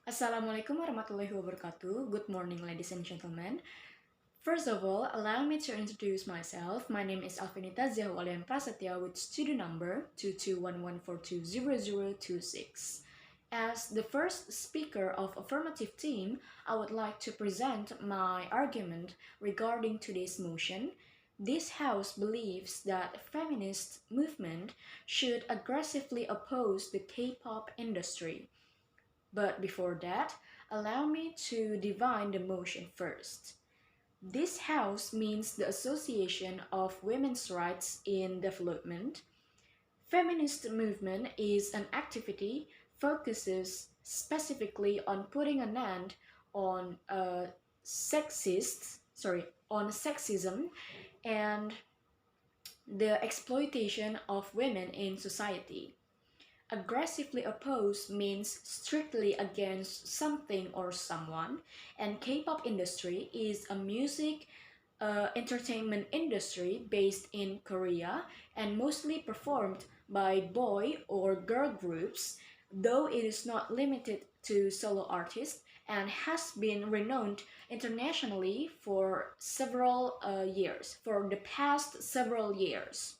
Assalamualaikum warahmatullahi wabarakatuh. Good morning, ladies and gentlemen. First of all, allow me to introduce myself. My name is Alvionita Zyahwalian Prasetya with studio number 2211420026. As the first speaker of affirmative team, I would like to present my argument regarding today's motion. This house believes that feminist movement should aggressively oppose the K-pop industry. But before that, allow me to define the motion first. This house means the Association of Women's Rights in Development. Feminist movement is an activity focuses specifically on putting an end on sexism and the exploitation of women in society. Aggressively oppose means strictly against something or someone, and K-pop industry is a music entertainment industry based in Korea and mostly performed by boy or girl groups, though it is not limited to solo artists and has been renowned internationally for the past several years.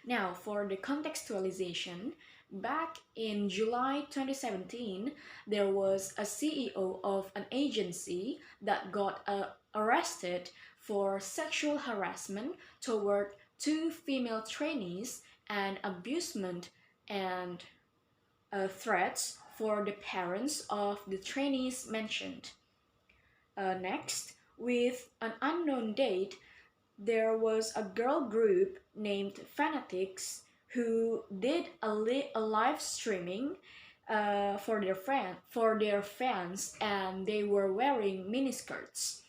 Now, for the contextualization, back in July 2017, there was a CEO of an agency that got arrested for sexual harassment toward two female trainees and abusement and threats for the parents of the trainees mentioned. Next, with an unknown date, there was a girl group named Fanatics who did a live streaming for their fans, and they were wearing miniskirts.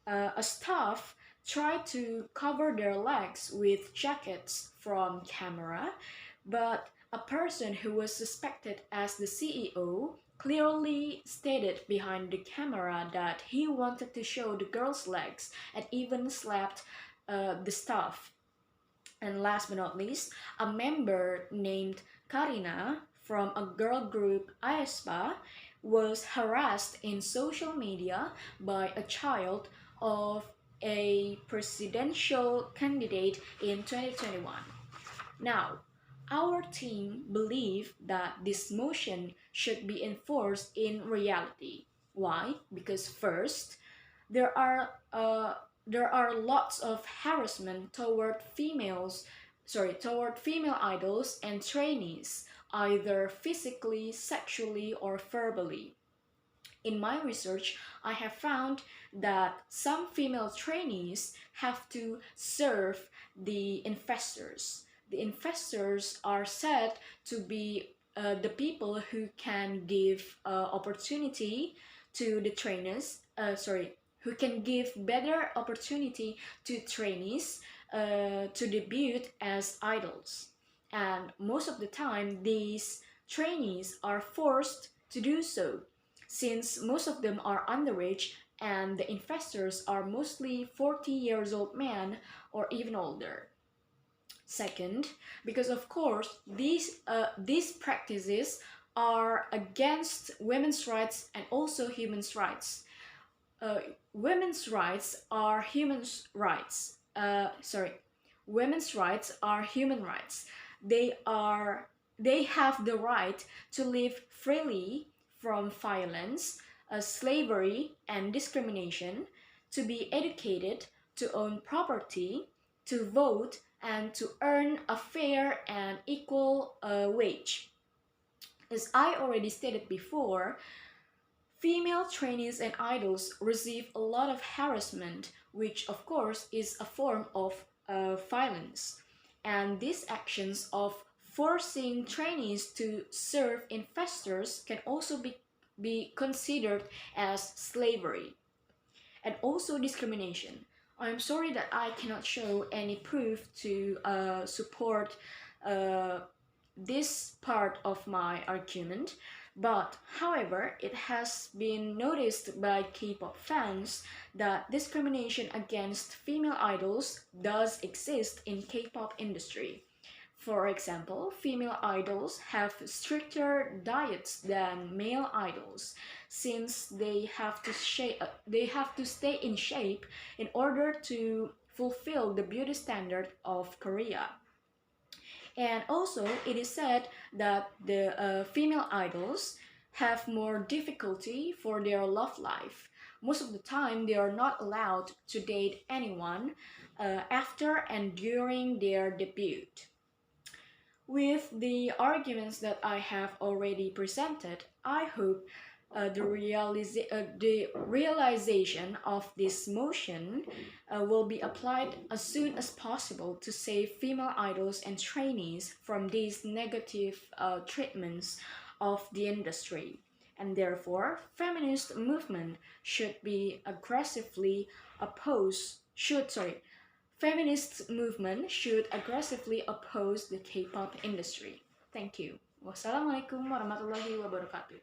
A staff tried to cover their legs with jackets from camera, but a person who was suspected as the CEO clearly stated behind the camera that he wanted to show the girl's legs and even slapped the staff. And last but not least, a member named Karina from a girl group aespa was harassed in social media by a child of a presidential candidate in 2021. Now, our team believe that this motion should be enforced in reality. Why? Because first, there are uh, there are lots of harassment toward female idols and trainees, either physically, sexually, or verbally. In my research, I have found that some female trainees have to serve the investors. The investors are said to be the people who can give opportunity to the trainers, who can give better opportunity to trainees to debut as idols. And most of the time, these trainees are forced to do so, since most of them are underage and the investors are mostly 40 years old men or even older. Second, because of course these practices are against women's rights and also human rights. Uh, women's rights are human rights. Women's rights are human rights. They have the right to live freely from violence, slavery, and discrimination, to be educated, to own property, to vote, and to earn a fair and equal wage. As I already stated before, female trainees and idols receive a lot of harassment, which of course is a form of violence. And these actions of forcing trainees to serve investors can also be considered as slavery and also discrimination. I'm sorry that I cannot show any proof to support uh, this part of my argument, but however, it has been noticed by K-pop fans that discrimination against female idols does exist in K-pop industry. For example, female idols have stricter diets than male idols since they have to stay in shape in order to fulfill the beauty standard of Korea. And also, it is said that the female idols have more difficulty for their love life. Most of the time, they are not allowed to date anyone after and during their debut. With the arguments that I have already presented, I hope the realization of this motion will be applied as soon as possible to save female idols and trainees from these negative treatments of the industry. And therefore, feminist movement should be aggressively oppose should sorry feminist movement should aggressively oppose the K-pop industry. Thank you. Wassalamualaikum warahmatullahi wabarakatuh.